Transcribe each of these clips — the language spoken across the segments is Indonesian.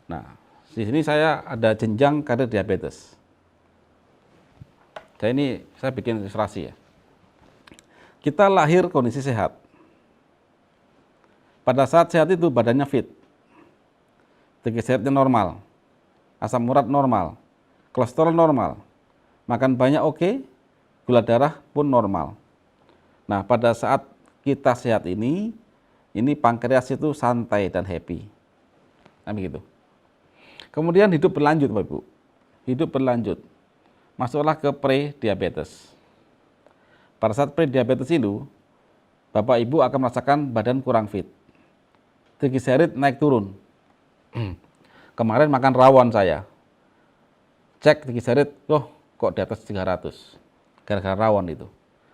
Nah, di sini saya ada jenjang karir diabetes. Saya bikin ilustrasi ya. Kita lahir kondisi sehat. Pada saat sehat itu badannya fit, triglyceridnya normal, asam urat normal, kolesterol normal, makan banyak oke, gula darah pun normal. Nah, pada saat kita sehat ini pankreas itu santai dan happy. Nah, begitu. Kemudian hidup berlanjut, Bapak Ibu. Hidup berlanjut. Masuklah ke pre-diabetes. Pada saat pre-diabetes itu, Bapak Ibu akan merasakan badan kurang fit. Triglycerid naik turun. Kemarin makan rawon saya. Cek triglycerid, kok di atas 300. Gara-gara rawon itu.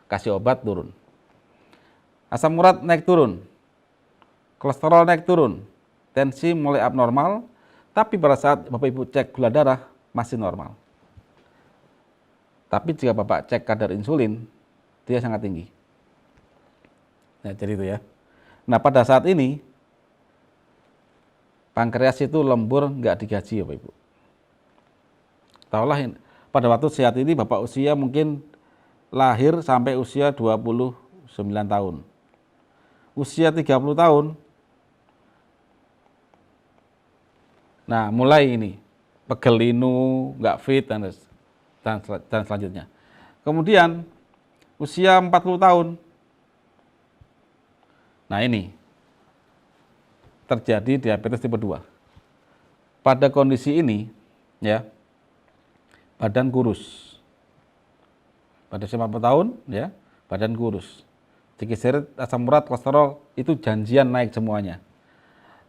Kasih obat turun. Asam urat naik turun. Kolesterol naik turun. Tensi mulai abnormal, tapi pada saat Bapak Ibu cek gula darah masih normal. Tapi jika Bapak cek kadar insulin, dia sangat tinggi. Nah, jadi itu ya. Nah, pada saat ini pankreas itu lembur, nggak digaji ya Bapak Ibu. Tahulah pada waktu sehat ini Bapak usia mungkin lahir sampai usia 29 tahun. Usia 30 tahun, nah mulai ini, pegel linu, nggak fit, dan selanjutnya. Kemudian usia 40 tahun, nah ini, terjadi diabetes tipe 2. Pada kondisi ini, ya, badan kurus. Pada usia 40 tahun, ya, badan kurus. Triglycerid, asam urat, kolesterol, itu janjian naik semuanya.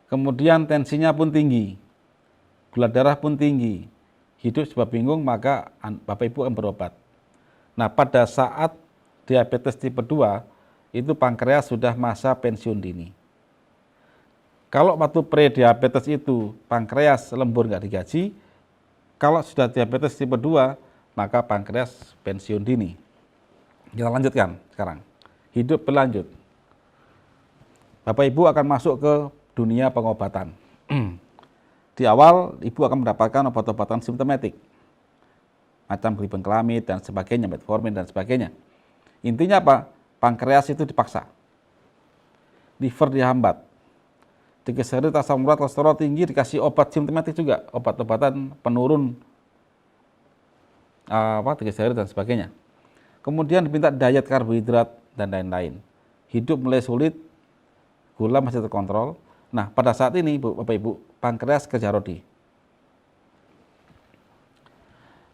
Kemudian tensinya pun tinggi, gula darah pun tinggi, hidup sebab bingung, maka Bapak Ibu akan berobat. Nah, pada saat diabetes tipe 2, itu pankreas sudah masa pensiun dini. Kalau waktu pre-diabetes itu pankreas lembur nggak digaji, kalau sudah diabetes tipe 2, maka pankreas pensiun dini. Kita lanjutkan sekarang. Hidup berlanjut. Bapak Ibu akan masuk ke dunia pengobatan. Di awal, Ibu akan mendapatkan obat-obatan simptomatik, macam glibenclamid dan sebagainya, metformin dan sebagainya. Intinya apa? Pankreas itu dipaksa. Liver dihambat. Triglycerid, asam urat, kolesterol tinggi, dikasih obat simptomatik juga, obat-obatan penurun triglycerid dan sebagainya. Kemudian diminta diet karbohidrat dan lain-lain. Hidup mulai sulit, gula masih terkontrol. Nah, pada saat ini Bapak Ibu, pankreas kerja rodi.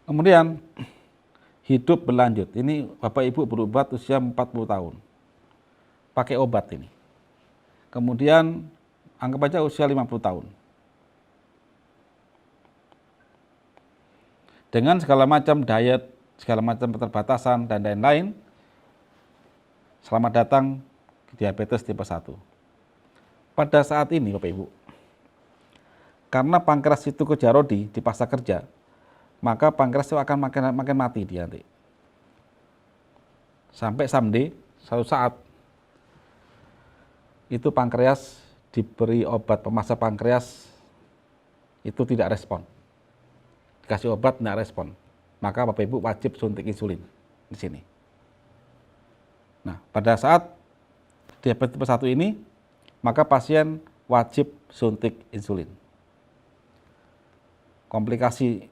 Kemudian hidup berlanjut. Ini Bapak Ibu berobat usia 40 tahun. Pakai obat ini. Kemudian anggap aja usia 50 tahun. Dengan segala macam diet, segala macam keterbatasan dan lain-lain, selamat datang ke diabetes tipe 1. Pada saat ini Bapak Ibu, karena pankreas itu kerja rodi, dipaksa kerja, maka pankreas itu akan makin mati dia nanti. Sampai someday, suatu saat, itu pankreas diberi obat pemaksa pankreas, itu tidak respon. Dikasih obat, tidak respon. Maka Bapak Ibu wajib suntik insulin di sini. Nah, pada saat diabetes tipe 1 ini, maka pasien wajib suntik insulin. Komplikasi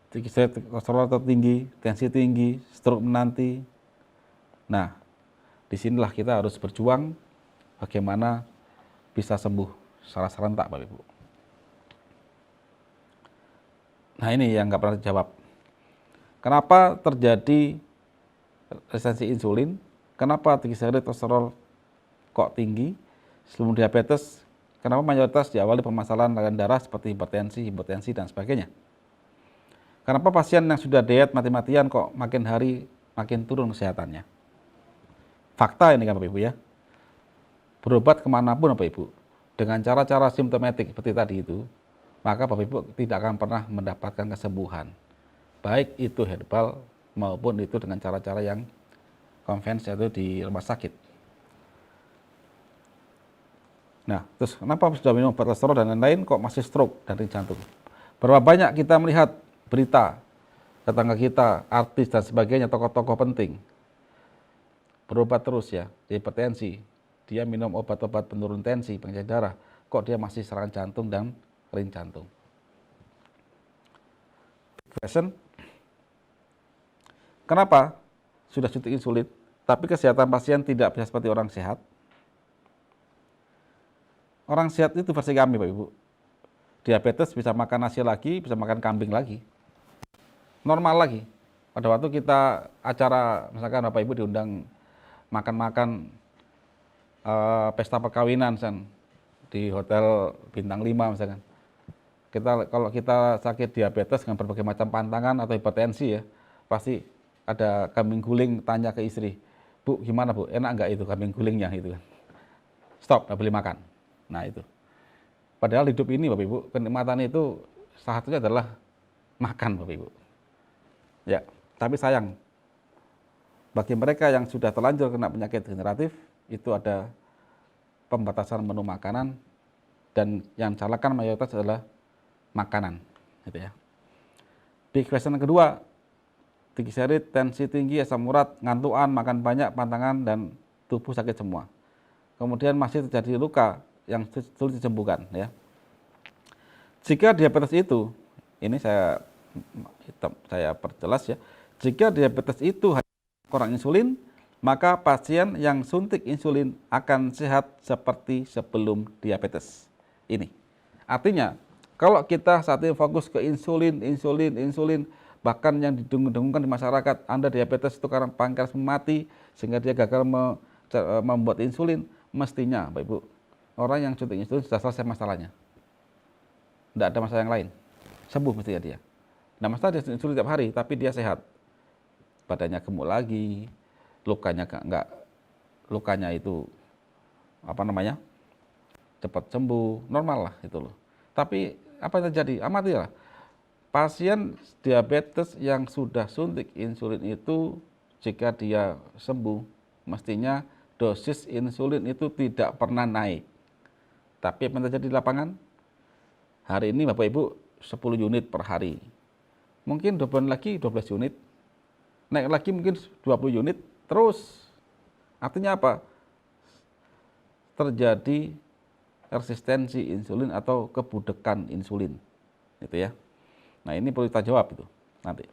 triglycerid, kolesterol tertinggi, tensi tinggi, stroke menanti. Nah, disinilah kita harus berjuang bagaimana bisa sembuh secara serentak, Bapak Ibu. Nah, ini yang nggak pernah dijawab. Kenapa terjadi resistensi insulin? Kenapa triglycerid, kolesterol kok tinggi? Sebelum diabetes, kenapa mayoritas diawali permasalahan aliran darah seperti hipertensi, dan sebagainya? Kenapa pasien yang sudah diet mati-matian kok makin hari makin turun kesehatannya? Fakta ini kan Bapak Ibu ya. Berobat kemanapun Bapak Ibu, dengan cara-cara simptomatik seperti tadi itu, maka Bapak Ibu tidak akan pernah mendapatkan kesembuhan. Baik itu herbal maupun itu dengan cara-cara yang konvensional di rumah sakit. Nah, terus kenapa sudah minum obat kolesterol dan lain-lain kok masih stroke dan jantung? Berapa banyak kita melihat berita tetangga kita, artis dan sebagainya, tokoh-tokoh penting berobat terus ya, hipertensi, dia minum obat-obat penurun tensi, pengecek darah, kok dia masih serangan jantung dan ring jantung. Question, kenapa sudah suntik insulin, tapi kesehatan pasien tidak bisa seperti orang sehat? Orang sehat itu versi kami, Pak Ibu. Diabetes bisa makan nasi lagi, bisa makan kambing lagi. Normal lagi. Pada waktu kita acara, misalkan Bapak Ibu diundang makan-makan pesta perkawinan di hotel bintang 5 misalkan. Kalau kita sakit diabetes dengan berbagai macam pantangan atau hipertensi ya, pasti ada kambing guling tanya ke istri, "Bu, gimana Bu? Enak nggak itu kambing gulingnya?" itu kan. Stop, nggak boleh makan. Nah itu. Padahal hidup ini Bapak Ibu, kenikmatan itu salah satunya adalah makan Bapak Ibu. Ya, tapi sayang, bagi mereka yang sudah terlanjur kena penyakit degeneratif, itu ada pembatasan menu makanan, dan yang salahkan mayoritas adalah makanan. Gitu ya. Big question kedua, triglycerid, tensi tinggi, asam urat, ngantuan, makan banyak, pantangan, dan tubuh sakit semua. Kemudian masih terjadi luka yang sulit disembuhkan ya. Jika diabetes itu, ini saya perjelas ya. Jika diabetes itu hanya kurang insulin, maka pasien yang suntik insulin akan sehat seperti sebelum diabetes. Ini. Artinya, kalau kita saat ini fokus ke insulin, bahkan yang didengung-dengungkan di masyarakat, Anda diabetes itu karena pankreas mati sehingga dia gagal membuat insulin, mestinya Bapak Ibu, orang yang suntik insulin sudah selesai masalahnya. Tidak ada masalah yang lain. Sembuh mestinya dia. Nah, masalah dia insulin tiap hari, tapi dia sehat. Badannya gemuk lagi, lukanya itu cepat sembuh, normal lah itu loh. Tapi apa yang terjadi? Amatilah. Pasien diabetes yang sudah suntik insulin itu, jika dia sembuh, mestinya dosis insulin itu tidak pernah naik. Tapi apa yang terjadi di lapangan? Hari ini Bapak Ibu 10 unit per hari. Mungkin 2 bulan lagi 12 unit. Naik lagi mungkin 20 unit terus. Artinya apa? Terjadi resistensi insulin atau kebudekan insulin. Gitu ya. Nah, ini perlu kita jawab itu nanti.